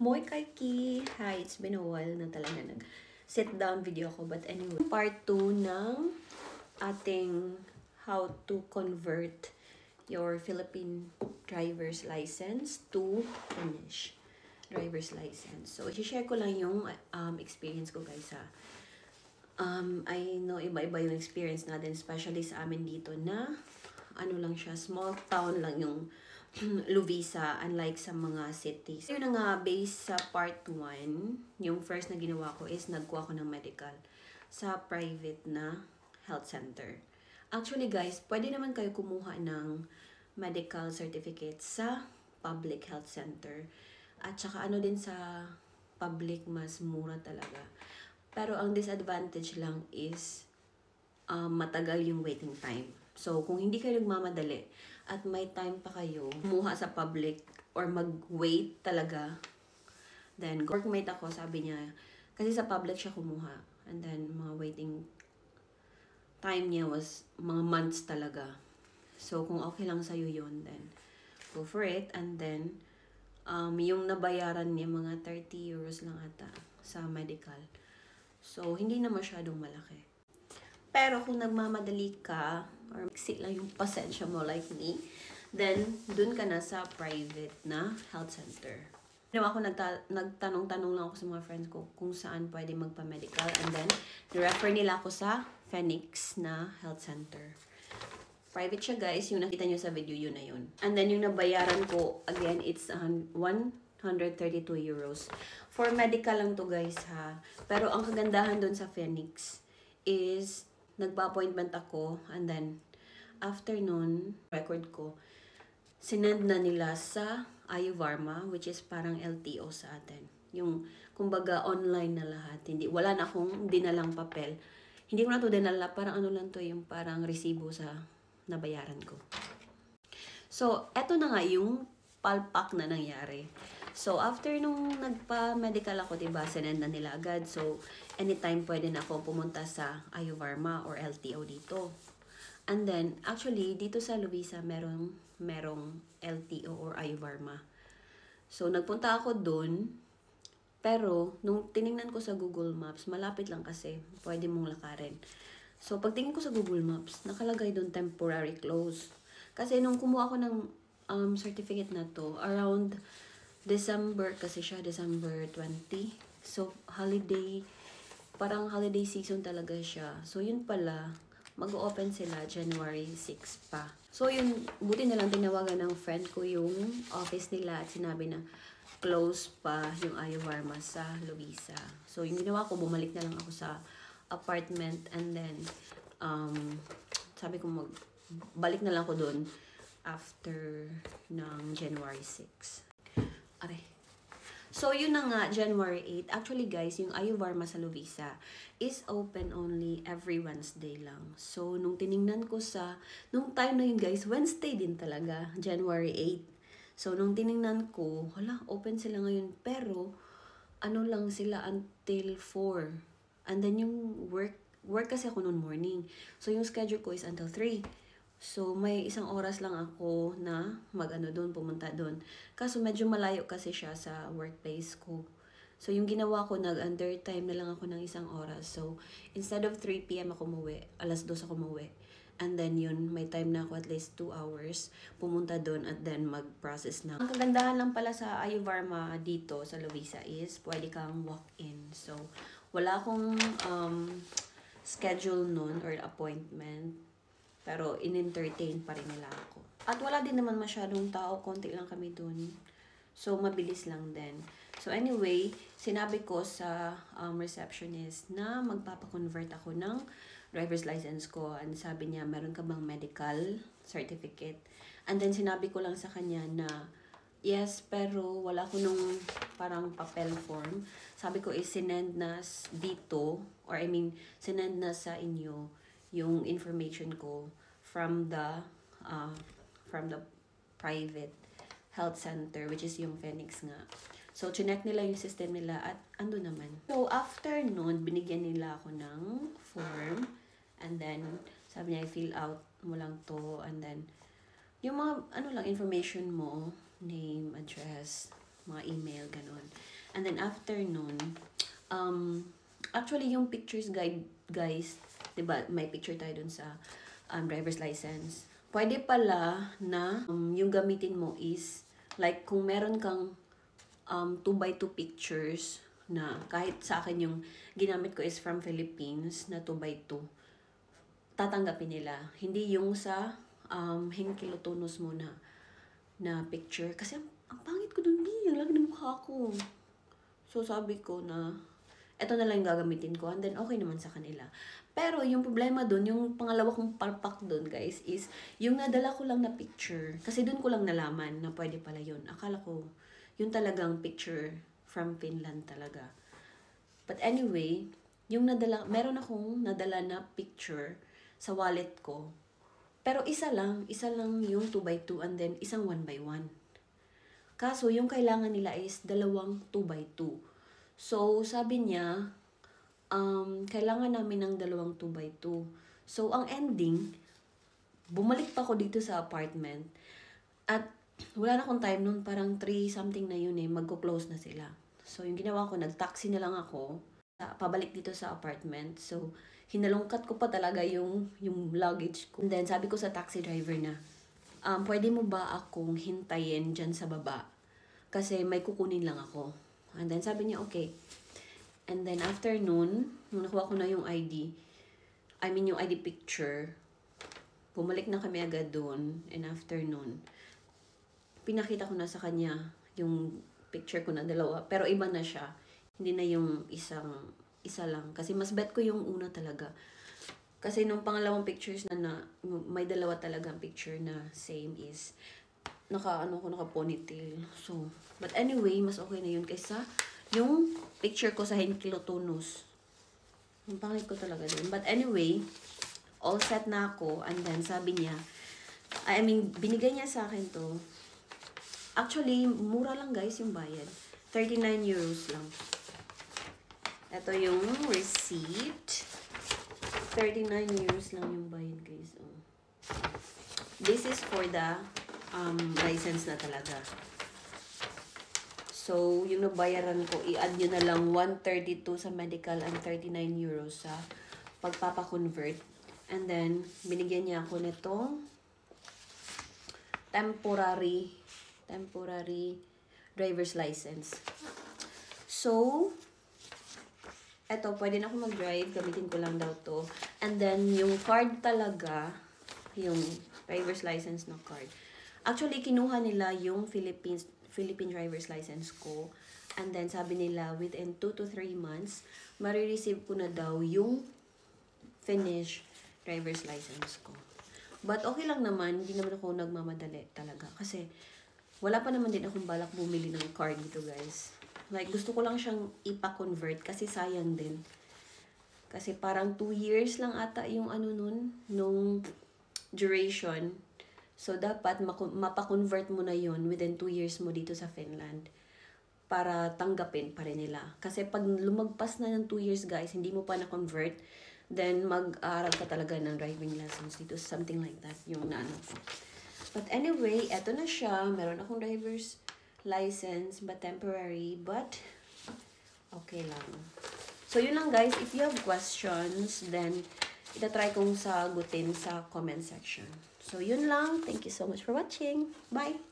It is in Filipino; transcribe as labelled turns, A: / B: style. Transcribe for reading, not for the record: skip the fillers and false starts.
A: Moi Kaiki! Hi, it's been a while na talaga nag-sit down video ko. But anyway, part 2 ng ating how to convert your Philippine driver's license to Finnish driver's license. So, i-share ko lang yung experience ko, guys, ha. I know iba-iba yung experience natin, especially sa amin dito na ano lang siya, small town lang yung Lovisa, unlike sa mga cities. Yun na nga, based sa part 1, yung first na ginawa ko is nagkuha ko ng medical sa private na health center. Actually guys, pwede naman kayo kumuha ng medical certificate sa public health center. At saka ano din sa public, mas mura talaga. Pero ang disadvantage lang is matagal yung waiting time. So, kung hindi kayo nagmamadali at may time pa kayo, kumuha sa public or mag-wait talaga, then workmate ako, sabi niya, kasi sa public siya kumuha. And then, mga waiting time niya was mga months talaga. So, kung okay lang sa'yo yun, then go for it. And then, yung nabayaran niya, mga 30 euros lang ata sa medical. So, hindi na masyadong malaki. Pero kung nagmamadali ka, or maksik lang yung pasensya mo like me, then dun ka na sa private na health center. Ginawa ko, nagtanong-tanong lang ako sa mga friends ko kung saan pwede magpa-medical. And then, nirefer nila ako sa Phoenix na health center. Private siya guys, yung nakita nyo sa video, yun na yun. And then yung nabayaran ko, again, it's 132 euros. For medical lang to guys ha. Pero ang kagandahan dun sa Phoenix is nagpa-appointment ako, and then after nun, record ko, sinend na nila sa Ayuvarma, which is parang LTO sa atin. Yung, kumbaga, online na lahat. Wala na akong dinalang papel. Hindi ko na to dinala, parang ano lang to, yung parang resibo sa nabayaran ko. So, eto na nga yung palpak na nangyari. So, after nung nagpa-medical ako, diba, sinend na nila agad. So, anytime pwede na ako pumunta sa Ayuvarma or LTO dito. And then, actually, dito sa Lovisa, merong LTO or Ayuvarma. So, nagpunta ako dun. Pero, nung tiningnan ko sa Google Maps, malapit lang kasi, pwede mong lakarin. So, pagtingin ko sa Google Maps, nakalagay dun temporary close. Kasi nung kumuha ko ng certificate na to, around December kasi siya, December 20. So, holiday, parang holiday season talaga siya. So, yun pala, mag-open sila January 6 pa. So, yun, buti na lang tinawagan ng friend ko yung office nila at sinabi na close pa yung Ayuvarma sa Lovisa. So, yung ginawa ko, bumalik na lang ako sa apartment and then, sabi ko balik na lang ako dun after ng January 6. Aray. So, yun na nga, January 8. Actually, guys, yung Ayuvarma sa Lovisa is open only every Wednesday lang. So, nung tiningnan ko nung time na yun, guys, Wednesday din talaga, January 8. So, nung tiningnan ko, hala, open sila ngayon. Pero, ano lang sila until 4. And then, yung work kasi ako noon morning. So, yung schedule ko is until 3. So, may isang oras lang ako na pumunta doon. Kaso medyo malayo kasi siya sa workplace ko. So, yung ginawa ko, nag-under time na lang ako ng isang oras. So, instead of 3 p.m. ako umuwi, 2:00 ako umuwi. And then yun, may time na ako at least 2 hours pumunta doon at then mag-process na. Ang kagandahan lang pala sa Ayuvarma dito sa Lovisa is pwede kang walk-in. So, wala akong schedule noon or appointment. Pero in-entertain pa rin nila ako. At wala din naman masyadong tao, konti lang kami dun. So, mabilis lang din. So, anyway, sinabi ko sa receptionist na magpapakonvert ako ng driver's license ko. And sabi niya, meron ka bang medical certificate? And then, sinabi ko lang sa kanya na, yes, pero wala ko nung parang papel form. Sabi ko, sinend na dito, or I mean, sinend na sa inyo yung information ko from the private health center, which is yung Phoenix nga. So, chinek nila yung system nila at ando naman. So, after nun, binigyan nila ako ng form. And then, sabi niya, i-fill out mo lang to. And then, yung mga, information mo, name, address, mga email, ganon. And then after nun, actually yung pictures guide, guys, diba, may picture tayo dun sa driver's license. Pwede pala na yung gamitin mo is, like kung meron kang 2x2 pictures na kahit sa akin yung ginamit ko is from Philippines na 2x2, tatanggapin nila. Hindi yung sa hinkilotonos mo na picture. Kasi ang pangit ko dun, ang laki ng mukha ko. So sabi ko na, eto na lang yung gagamitin ko. And then okay naman sa kanila. Pero yung problema dun, yung pangalawa kong palpak dun guys, is yung nadala ko lang na picture. Kasi dun ko lang nalaman na pwede pala yun. Akala ko, yun talagang picture from Finland talaga. But anyway, yung meron akong nadala na picture sa wallet ko. Pero isa lang yung 2x2 and then isang 1x1. Kaso yung kailangan nila is dalawang 2x2. So sabi niya, kailangan namin ng dalawang 2x2. So ang ending, bumalik pa ako dito sa apartment. At wala na akong time nun, parang 3 something na yun magko-close na sila. So yung ginawa ko, nag-taxi na lang ako pabalik dito sa apartment. So hinalungkat ko pa talaga yung luggage ko. And then sabi ko sa taxi driver na, pwede mo ba akong hintayin dyan sa baba? Kasi may kukunin lang ako. And then sabi niya, okay. And then after noon, nung nakuha ko na yung yung ID picture, bumalik na kami agad doon. And after noon, pinakita ko na sa kanya yung picture ko na dalawa. Pero iba na siya. Hindi na yung isa lang. Kasi mas bet ko yung una talaga. Kasi nung pangalawang pictures na may dalawa talagang picture na same is naka ponytail. So, but anyway, mas okay na yun kaysa yung picture ko sa hinkilotonos. Ang pangit ko talaga din. But anyway, all set na ako. And then sabi niya, binigay niya sa akin to. Actually, mura lang guys yung bayad. 39 euros lang. Ito yung receipt. 39 euros lang yung bayad guys. Oh. This is for the license na talaga. So, yung nabayaran ko, i-add nyo na lang 132 sa medical and 39 euros sa pagpapakonvert. And then, binigyan niya ako nitong temporary driver's license. So, eto, pwede na ako mag-drive. Gamitin ko lang daw to. And then, yung card talaga, yung driver's license na card. Actually, kinuha nila yung Philippine driver's license ko. And then, sabi nila, within 2 to 3 months, marireceive ko na daw yung Finnish driver's license ko. But okay lang naman, hindi naman ako nagmamadali talaga. Kasi, wala pa naman din akong balak bumili ng card dito, guys. Like, gusto ko lang siyang ipa-convert kasi sayang din. Kasi parang 2 years lang ata yung nung duration. So, dapat mapa-convert mo na yun within 2 years mo dito sa Finland para tanggapin pa rin nila. Kasi pag lumagpas na ng 2 years, guys, hindi mo pa na-convert, then mag-aaral ka talaga ng driving lessons dito. Something like that yung ko. But anyway, eto na siya. Meron akong driver's license, but temporary, but okay lang. So, yun lang guys. If you have questions, then itatry kong sagutin sa comment section. So, yun lang. Thank you so much for watching. Bye!